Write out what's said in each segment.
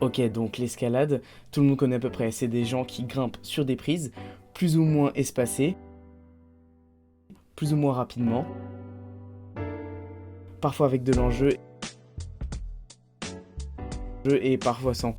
Ok, donc l'escalade, tout le monde connaît à peu près, c'est des gens qui grimpent sur des prises, plus ou moins espacées, plus ou moins rapidement, parfois avec de l'enjeu et parfois sans.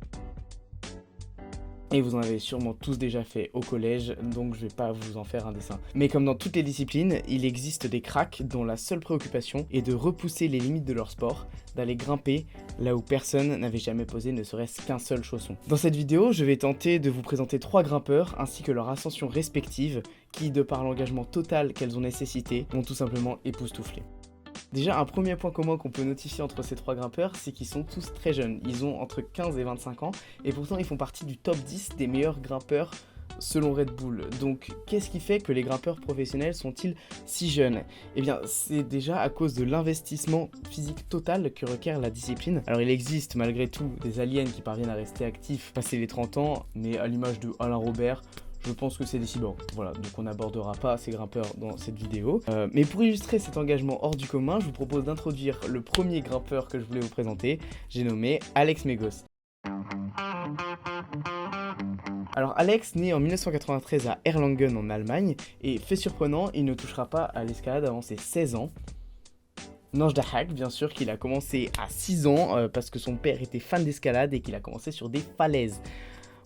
Et vous en avez sûrement tous déjà fait au collège, donc je vais pas vous en faire un dessin. Mais comme dans toutes les disciplines, il existe des cracks dont la seule préoccupation est de repousser les limites de leur sport, d'aller grimper là où personne n'avait jamais posé ne serait-ce qu'un seul chausson. Dans cette vidéo, je vais tenter de vous présenter 3 grimpeurs ainsi que leurs ascensions respectives qui, de par l'engagement total qu'elles ont nécessité, m'ont tout simplement époustouflé. Déjà, un premier point commun qu'on peut notifier entre ces 3 grimpeurs, c'est qu'ils sont tous très jeunes. Ils ont entre 15 et 25 ans, et pourtant ils font partie du top 10 des meilleurs grimpeurs selon Red Bull. Donc, qu'est-ce qui fait que les grimpeurs professionnels sont-ils si jeunes? Eh bien, c'est déjà à cause de l'investissement physique total que requiert la discipline. Alors, il existe malgré tout des aliens qui parviennent à rester actifs passé les 30 ans, mais à l'image de Alain Robert, je pense que c'est des cyborgs. Voilà, donc on n'abordera pas ces grimpeurs dans cette vidéo. Mais pour illustrer cet engagement hors du commun, je vous propose d'introduire le premier grimpeur que je voulais vous présenter. J'ai nommé Alex Megos. Alors Alex naît en 1993 à Erlangen en Allemagne, et fait surprenant, il ne touchera pas à l'escalade avant ses 16 ans. Najdahak, bien sûr, qu'il a commencé à 6 ans parce que son père était fan d'escalade et qu'il a commencé sur des falaises.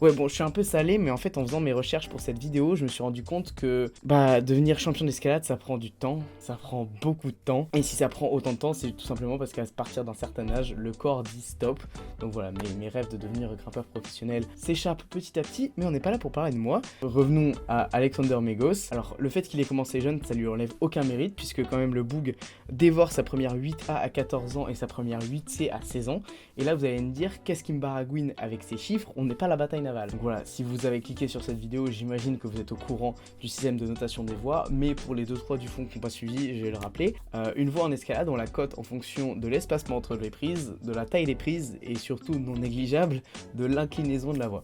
Ouais, bon, je suis un peu salé, mais en fait, en faisant mes recherches pour cette vidéo, je me suis rendu compte que devenir champion d'escalade, ça prend du temps, ça prend beaucoup de temps. Et si ça prend autant de temps, c'est tout simplement parce qu'à partir d'un certain âge, le corps dit stop. Donc voilà, mes rêves de devenir grimpeur professionnel s'échappent petit à petit, mais on n'est pas là pour parler de moi. Revenons à Alexander Megos. Alors, le fait qu'il ait commencé jeune, ça lui enlève aucun mérite, puisque quand même le Boug dévore sa première 8A à 14 ans et sa première 8C à 16 ans. Et là, vous allez me dire, qu'est-ce qui me baragouine avec ces chiffres? On n'est pas à la bataille navale. Donc voilà, si vous avez cliqué sur cette vidéo, j'imagine que vous êtes au courant du système de notation des voies, mais pour les 2-3 du fond qui n'ont pas suivi, je vais le rappeler. Une voie en escalade, on la cote en fonction de l'espacement entre les prises, de la taille des prises et surtout non négligeable, de l'inclinaison de la voie.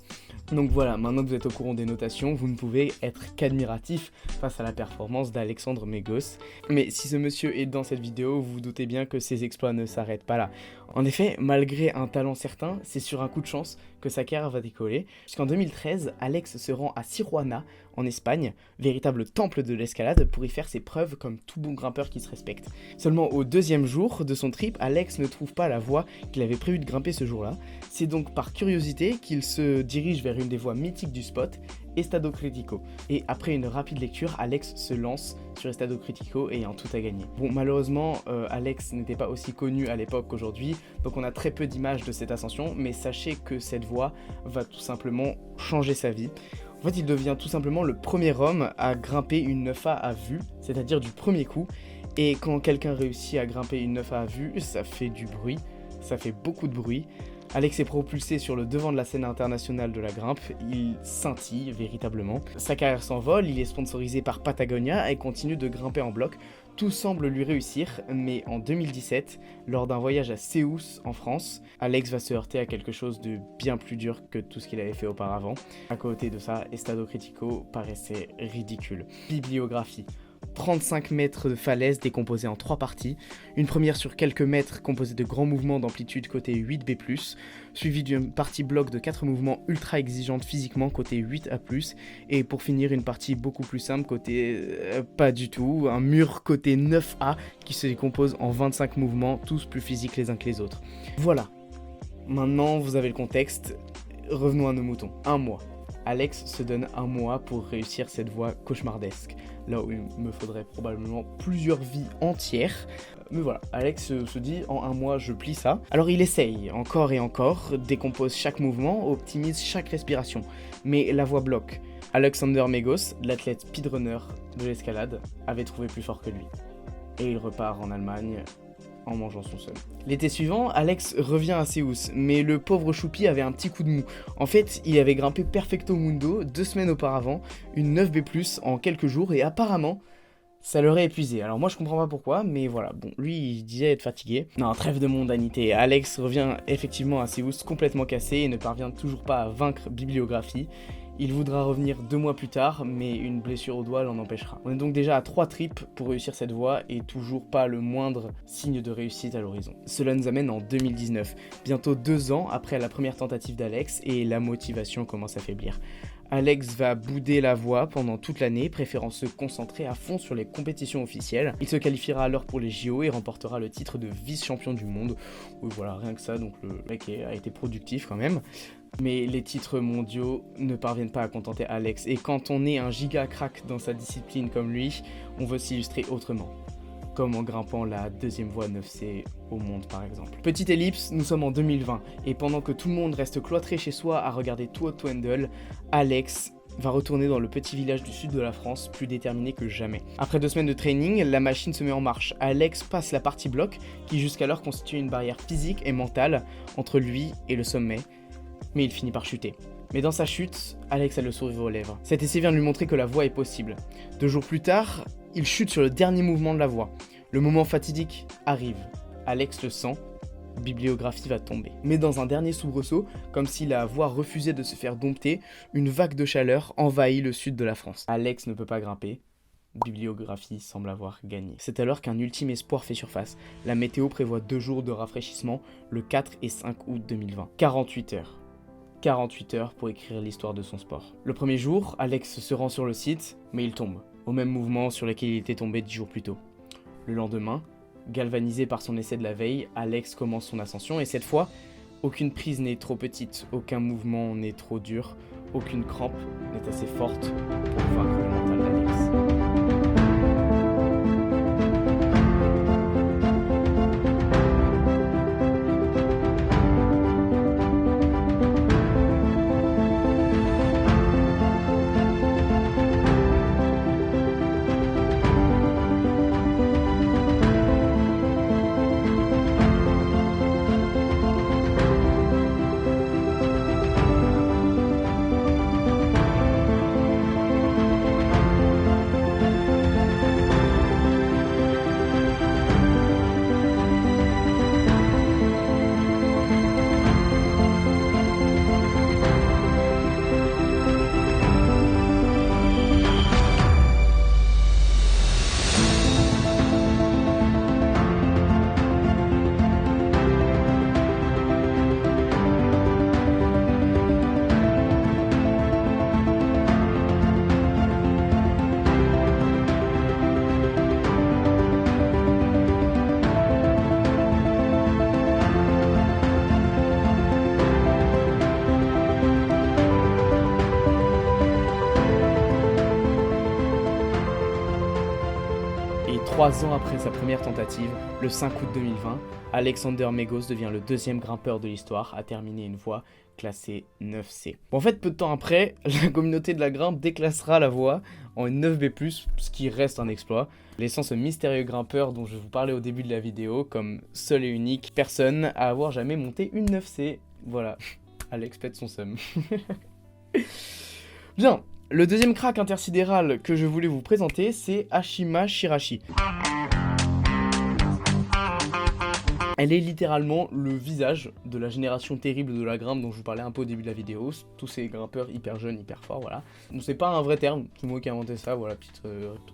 Donc voilà, maintenant que vous êtes au courant des notations, vous ne pouvez être qu'admiratif face à la performance d'Alexandre Megos. Mais si ce monsieur est dans cette vidéo, vous vous doutez bien que ses exploits ne s'arrêtent pas là. En effet, malgré un talent certain, c'est sur un coup de chance que sa carrière va décoller, puisqu'en 2013, Alex se rend à Siruana, en Espagne, véritable temple de l'escalade, pour y faire ses preuves comme tout bon grimpeur qui se respecte. Seulement au 2e jour de son trip, Alex ne trouve pas la voie qu'il avait prévu de grimper ce jour-là. C'est donc par curiosité qu'il se dirige vers une des voies mythiques du spot, Estado Critico. Et après une rapide lecture, Alex se lance sur Estado Critico ayant tout à gagner. Bon, malheureusement, Alex n'était pas aussi connu à l'époque qu'aujourd'hui, donc on a très peu d'images de cette ascension, mais sachez que cette voie va tout simplement changer sa vie. En fait, il devient tout simplement le premier homme à grimper une 9A à vue, c'est-à-dire du premier coup. Et quand quelqu'un réussit à grimper une 9A à vue, ça fait du bruit, ça fait beaucoup de bruit. Alex est propulsé sur le devant de la scène internationale de la grimpe, il scintille véritablement. Sa carrière s'envole, il est sponsorisé par Patagonia et continue de grimper en bloc. Tout semble lui réussir, mais en 2017, lors d'un voyage à Céus en France, Alex va se heurter à quelque chose de bien plus dur que tout ce qu'il avait fait auparavant. À côté de ça, Estado Critico paraissait ridicule. Bibliographie. 35 mètres de falaise décomposée en 3 parties, une première sur quelques mètres composée de grands mouvements d'amplitude côté 8B+, suivie d'une partie bloc de 4 mouvements ultra exigeantes physiquement côté 8A+, et pour finir une partie beaucoup plus simple côté pas du tout, un mur côté 9A qui se décompose en 25 mouvements, tous plus physiques les uns que les autres. Voilà, maintenant vous avez le contexte, revenons à nos moutons. Un mois. Alex se donne un mois pour réussir cette voie cauchemardesque, là où il me faudrait probablement plusieurs vies entières. Mais voilà, Alex se dit en un mois je plie ça. Alors il essaye encore et encore, décompose chaque mouvement, optimise chaque respiration. Mais la voie bloque. Alexander Megos, l'athlète speedrunner de l'escalade, avait trouvé plus fort que lui. Et il repart en Allemagne en mangeant son seul. L'été suivant, Alex revient à Céus, mais le pauvre choupi avait un petit coup de mou. En fait, il avait grimpé Perfecto Mundo 2 semaines auparavant, une 9B+, en quelques jours, et apparemment, ça l'aurait épuisé. Alors moi je comprends pas pourquoi, mais voilà, bon, lui il disait être fatigué. Non, trêve de mondanité, Alex revient effectivement à Céus complètement cassé et ne parvient toujours pas à vaincre Bibliographie. Il voudra revenir 2 mois plus tard, mais une blessure au doigt l'en empêchera. On est donc déjà à 3 trips pour réussir cette voie et toujours pas le moindre signe de réussite à l'horizon. Cela nous amène en 2019, bientôt 2 ans après la première tentative d'Alex, et la motivation commence à faiblir. Alex va bouder la voie pendant toute l'année, préférant se concentrer à fond sur les compétitions officielles. Il se qualifiera alors pour les JO et remportera le titre de vice-champion du monde. Oui, voilà, rien que ça, donc le mec a été productif quand même. Mais les titres mondiaux ne parviennent pas à contenter Alex, et quand on est un giga crack dans sa discipline comme lui, on veut s'illustrer autrement. Comme en grimpant la 2e voie 9C au monde par exemple. Petite ellipse, nous sommes en 2020, et pendant que tout le monde reste cloîtré chez soi à regarder Tour de Wendel, Alex va retourner dans le petit village du sud de la France, plus déterminé que jamais. Après 2 semaines de training, la machine se met en marche. Alex passe la partie bloc, qui jusqu'alors constituait une barrière physique et mentale entre lui et le sommet, mais il finit par chuter. Mais dans sa chute, Alex a le sourire aux lèvres. Cet essai vient de lui montrer que la voie est possible. 2 jours plus tard, il chute sur le dernier mouvement de la voie. Le moment fatidique arrive. Alex le sent, bibliographie va tomber. Mais dans un dernier soubresaut, comme si la voie refusait de se faire dompter, une vague de chaleur envahit le sud de la France. Alex ne peut pas grimper. Bibliographie semble avoir gagné. C'est alors qu'un ultime espoir fait surface. La météo prévoit 2 jours de rafraîchissement, le 4 et 5 août 2020. 48 heures. 48 heures pour écrire l'histoire de son sport. Le premier jour, Alex se rend sur le site, mais il tombe, au même mouvement sur lequel il était tombé 10 jours plus tôt. Le lendemain, galvanisé par son essai de la veille, Alex commence son ascension, et cette fois, aucune prise n'est trop petite, aucun mouvement n'est trop dur, aucune crampe n'est assez forte pour vaincre le mental d'Alex. Et 3 ans après sa première tentative, le 5 août 2020, Alexander Megos devient le 2e grimpeur de l'histoire à terminer une voie classée 9C. Bon, en fait, peu de temps après, la communauté de la grimpe déclassera la voie en une 9B+, ce qui reste un exploit, laissant ce mystérieux grimpeur dont je vous parlais au début de la vidéo comme seule et unique personne à avoir jamais monté une 9C. Voilà, Alex pète son seum. Bien. Le deuxième crack intersidéral que je voulais vous présenter, c'est Ashima Shirashi. Elle est littéralement le visage de la génération terrible de la grimpe dont je vous parlais un peu au début de la vidéo. Tous ces grimpeurs hyper jeunes, hyper forts, voilà. Donc c'est pas un vrai terme, c'est moi qui ai inventé ça, voilà, petite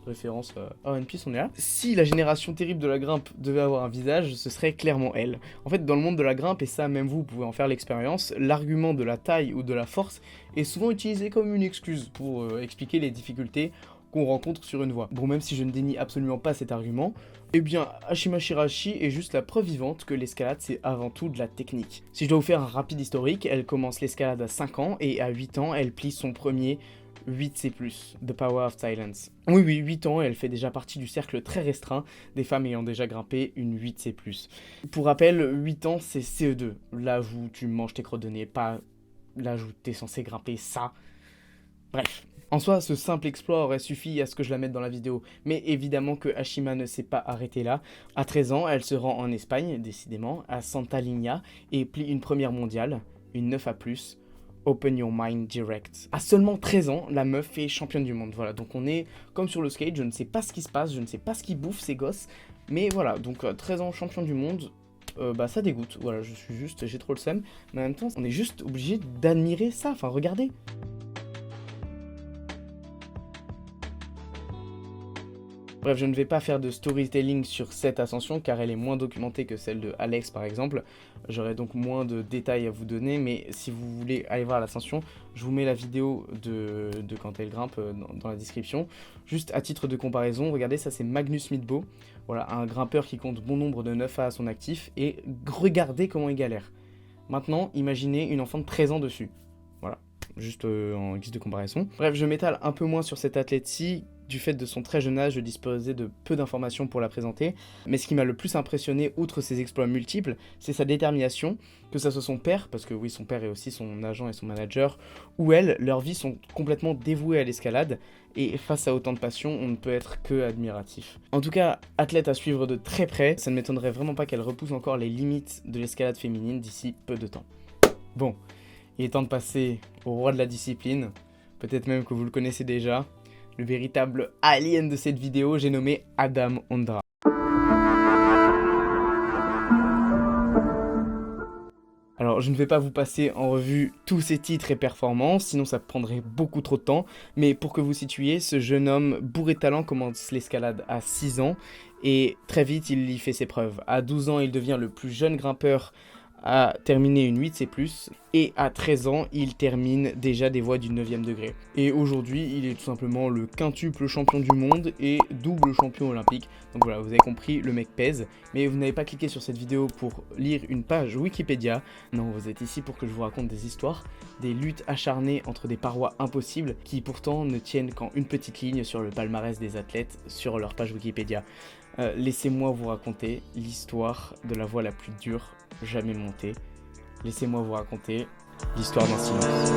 référence à One Piece, on est là. Si la génération terrible de la grimpe devait avoir un visage, ce serait clairement elle. En fait, dans le monde de la grimpe, et ça même vous pouvez en faire l'expérience, l'argument de la taille ou de la force est souvent utilisé comme une excuse pour expliquer les difficultés qu'on rencontre sur une voie. Bon, même si je ne dénie absolument pas cet argument, eh bien, Ashima Shirashi est juste la preuve vivante que l'escalade, c'est avant tout de la technique. Si je dois vous faire un rapide historique, elle commence l'escalade à 5 ans, et à 8 ans, elle plie son premier 8C+, The Power of Silence. Oui, 8 ans, elle fait déjà partie du cercle très restreint des femmes ayant déjà grimpé une 8C+. Pour rappel, 8 ans, c'est CE2, l'âge où tu manges tes crottes de nez, pas l'âge où t'es censé grimper ça. Bref. En soi, ce simple exploit aurait suffi à ce que je la mette dans la vidéo, mais évidemment que Ashima ne s'est pas arrêtée là. À 13 ans, elle se rend en Espagne, décidément, à Santa Linya, et plie une première mondiale, une 9A+, Open Your Mind Direct. À seulement 13 ans, la meuf est championne du monde, voilà. Donc on est comme sur le skate, je ne sais pas ce qui se passe, je ne sais pas ce qui bouffe ces gosses, mais voilà, donc 13 ans champion du monde, bah ça dégoûte, voilà, j'ai trop le seum, mais en même temps, on est juste obligé d'admirer ça, enfin regardez. Bref, je ne vais pas faire de storytelling sur cette ascension car elle est moins documentée que celle de Alex par exemple. J'aurai donc moins de détails à vous donner, mais si vous voulez aller voir l'ascension, je vous mets la vidéo de quand elle grimpe dans la description. Juste à titre de comparaison, regardez, ça c'est Magnus Midtbo, voilà, un grimpeur qui compte bon nombre de 9A à son actif, et regardez comment il galère. Maintenant, imaginez une enfant de 13 ans dessus. Voilà, juste en guise de comparaison. Bref, je m'étale un peu moins sur cet athlète-ci. Du fait de son très jeune âge, je disposais de peu d'informations pour la présenter. Mais ce qui m'a le plus impressionné, outre ses exploits multiples, c'est sa détermination, que ça soit son père, parce que oui, son père est aussi son agent et son manager, ou elle, leurs vies sont complètement dévouées à l'escalade, et face à autant de passion, on ne peut être que admiratif. En tout cas, athlète à suivre de très près, ça ne m'étonnerait vraiment pas qu'elle repousse encore les limites de l'escalade féminine d'ici peu de temps. Bon, il est temps de passer au roi de la discipline, peut-être même que vous le connaissez déjà. Le véritable alien de cette vidéo, j'ai nommé Adam Ondra. Alors, je ne vais pas vous passer en revue tous ses titres et performances, sinon ça prendrait beaucoup trop de temps. Mais pour que vous situiez, ce jeune homme bourré de talent commence l'escalade à 6 ans. Et très vite, il y fait ses preuves. À 12 ans, il devient le plus jeune grimpeur à terminer une 8C+, et à 13 ans, il termine déjà des voies du 9e degré. Et aujourd'hui, il est tout simplement le quintuple champion du monde et double champion olympique. Donc voilà, vous avez compris, le mec pèse. Mais vous n'avez pas cliqué sur cette vidéo pour lire une page Wikipédia. Non, vous êtes ici pour que je vous raconte des histoires, des luttes acharnées entre des parois impossibles, qui pourtant ne tiennent qu'en une petite ligne sur le palmarès des athlètes sur leur page Wikipédia. Laissez-moi vous raconter l'histoire de la voie la plus dure jamais montée. Laissez-moi vous raconter l'histoire d'un silence.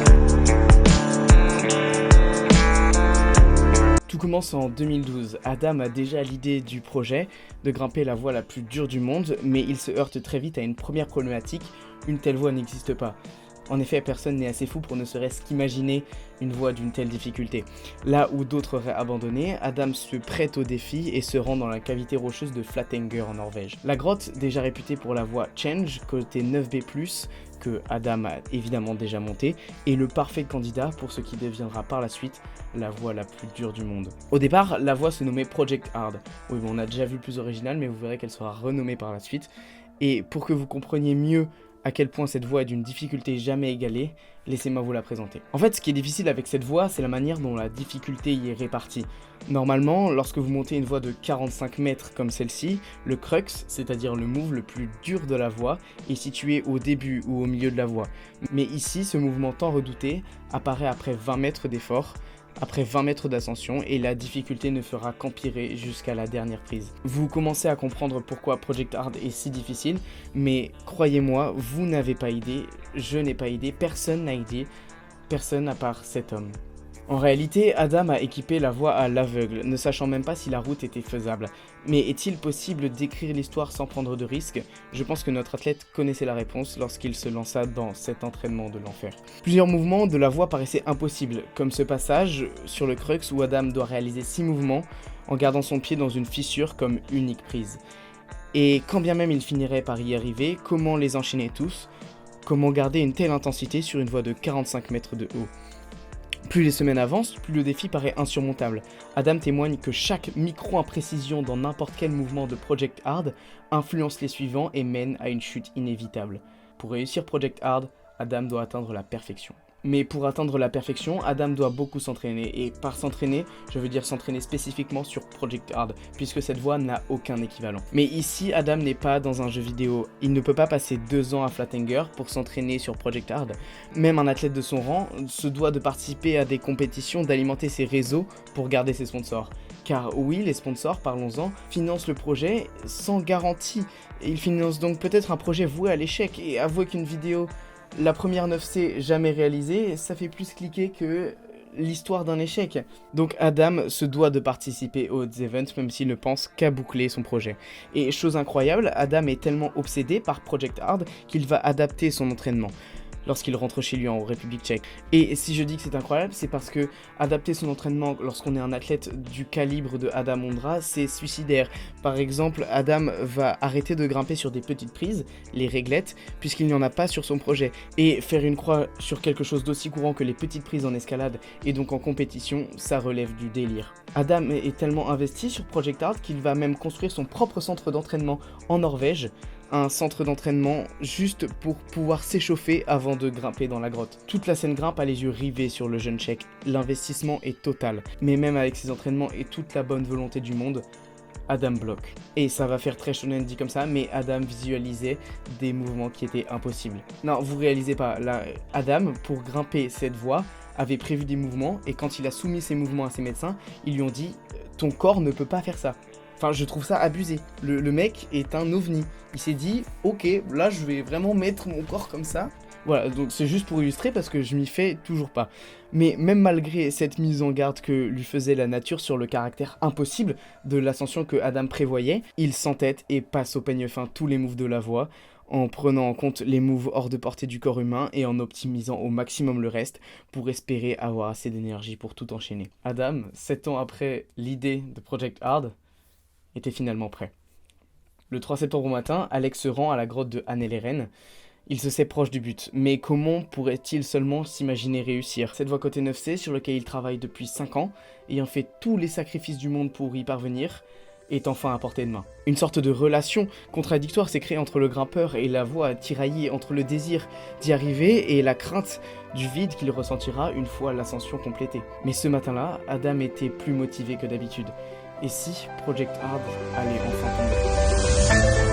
Tout commence en 2012. Adam a déjà l'idée du projet de grimper la voie la plus dure du monde, mais il se heurte très vite à une première problématique, une telle voie n'existe pas. En effet, personne n'est assez fou pour ne serait-ce qu'imaginer une voie d'une telle difficulté. Là où d'autres auraient abandonné, Adam se prête au défi et se rend dans la cavité rocheuse de Flatanger en Norvège. La grotte, déjà réputée pour la voie Change, côté 9B+, que Adam a évidemment déjà monté, est le parfait candidat pour ce qui deviendra par la suite la voie la plus dure du monde. Au départ, la voie se nommait Project Hard. Oui, bon, on a déjà vu plus original, mais vous verrez qu'elle sera renommée par la suite. Et pour que vous compreniez mieux à quel point cette voie est d'une difficulté jamais égalée, laissez-moi vous la présenter. En fait, ce qui est difficile avec cette voie, c'est la manière dont la difficulté y est répartie. Normalement, lorsque vous montez une voie de 45 mètres comme celle-ci, le crux, c'est-à-dire le move le plus dur de la voie, est situé au début ou au milieu de la voie. Mais ici, ce mouvement tant redouté apparaît après 20 mètres d'effort, après 20 mètres d'ascension, et la difficulté ne fera qu'empirer jusqu'à la dernière prise. Vous commencez à comprendre pourquoi Project Hard est si difficile, mais croyez-moi, vous n'avez pas idée, je n'ai pas idée, personne n'a idée, personne à part cet homme. En réalité, Adam a équipé la voie à l'aveugle, ne sachant même pas si la route était faisable. Mais est-il possible d'écrire l'histoire sans prendre de risques? Je pense que notre athlète connaissait la réponse lorsqu'il se lança dans cet entraînement de l'enfer. Plusieurs mouvements de la voie paraissaient impossibles, comme ce passage sur le crux où Adam doit réaliser 6 mouvements en gardant son pied dans une fissure comme unique prise. Et quand bien même il finirait par y arriver, comment les enchaîner tous? Comment garder une telle intensité sur une voie de 45 mètres de haut? Plus les semaines avancent, plus le défi paraît insurmontable. Adam témoigne que chaque micro-imprécision dans n'importe quel mouvement de Project Hard influence les suivants et mène à une chute inévitable. Pour réussir Project Hard, Adam doit atteindre la perfection. Mais pour atteindre la perfection, Adam doit beaucoup s'entraîner, et par s'entraîner, je veux dire s'entraîner spécifiquement sur Project Hard, puisque cette voie n'a aucun équivalent. Mais ici, Adam n'est pas dans un jeu vidéo, il ne peut pas passer 2 ans à Flatanger pour s'entraîner sur Project Hard. Même un athlète de son rang se doit de participer à des compétitions, d'alimenter ses réseaux pour garder ses sponsors. Car oui, les sponsors, parlons-en, financent le projet sans garantie. Ils financent donc peut-être un projet voué à l'échec, et avouez qu'une vidéo... La première 9C jamais réalisée, ça fait plus cliquer que l'histoire d'un échec. Donc Adam se doit de participer aux events même s'il ne pense qu'à boucler son projet. Et chose incroyable, Adam est tellement obsédé par Project Hard qu'il va adapter son entraînement. lorsqu'il rentre chez lui en République tchèque. Et si je dis que c'est incroyable, c'est parce que adapter son entraînement lorsqu'on est un athlète du calibre de Adam Ondra, c'est suicidaire. Par exemple, Adam va arrêter de grimper sur des petites prises, les réglettes, puisqu'il n'y en a pas sur son projet. Et faire une croix sur quelque chose d'aussi courant que les petites prises en escalade et donc en compétition, ça relève du délire. Adam est tellement investi sur Project Hard qu'il va même construire son propre centre d'entraînement en Norvège, un centre d'entraînement juste pour pouvoir s'échauffer avant de grimper dans la grotte. Toute la scène grimpe a les yeux rivés sur le jeune tchèque, l'investissement est total, mais même avec ses entraînements et toute la bonne volonté du monde, Adam bloque. Et ça va faire très shonen dit comme ça, mais Adam visualisait des mouvements qui étaient impossibles. Non, vous réalisez pas, là, Adam, pour grimper cette voie, avait prévu des mouvements, et quand il a soumis ces mouvements à ses médecins, ils lui ont dit « ton corps ne peut pas faire ça ». Enfin, je trouve ça abusé. Le mec est un ovni. Il s'est dit « ok, là je vais vraiment mettre mon corps comme ça ». Voilà, donc c'est juste pour illustrer parce que je m'y fais toujours pas. Mais même malgré cette mise en garde que lui faisait la nature sur le caractère impossible de l'ascension que Adam prévoyait, il s'entête et passe au peigne fin tous les moves de la voie, en prenant en compte les moves hors de portée du corps humain et en optimisant au maximum le reste pour espérer avoir assez d'énergie pour tout enchaîner. Adam, 7 ans après l'idée de Project Hard, était finalement prêt. Le 3 septembre au matin, Alex se rend à la grotte de Anneleren. Il se sait proche du but, mais comment pourrait-il seulement s'imaginer réussir? Cette voie côté 9C, sur laquelle il travaille depuis 5 ans, ayant fait tous les sacrifices du monde pour y parvenir, est enfin à portée de main. Une sorte de relation contradictoire s'est créée entre le grimpeur et la voie, tiraillée entre le désir d'y arriver et la crainte du vide qu'il ressentira une fois l'ascension complétée. Mais ce matin-là, Adam était plus motivé que d'habitude. Et si Project Hard allait enfin tomber?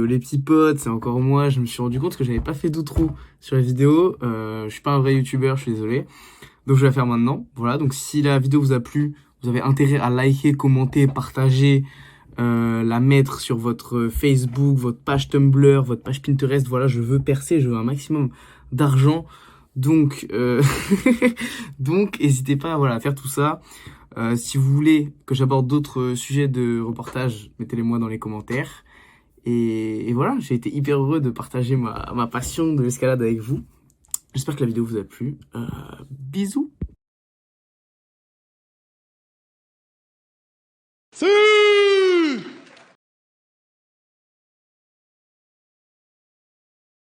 Les petits potes, c'est encore moi, je me suis rendu compte que j'avais pas fait d'outro sur la vidéo, je suis pas un vrai youtubeur, je suis désolé, donc je vais la faire maintenant, voilà, donc si la vidéo vous a plu, vous avez intérêt à liker, commenter, partager, la mettre sur votre Facebook, votre page Tumblr, votre page Pinterest, voilà, je veux percer, je veux un maximum d'argent, donc donc n'hésitez pas voilà, à faire tout ça. Si vous voulez que j'aborde d'autres sujets de reportage, mettez-les moi dans les commentaires. Et voilà, j'ai été hyper heureux de partager ma passion de l'escalade avec vous. J'espère que la vidéo vous a plu. Bisous! Si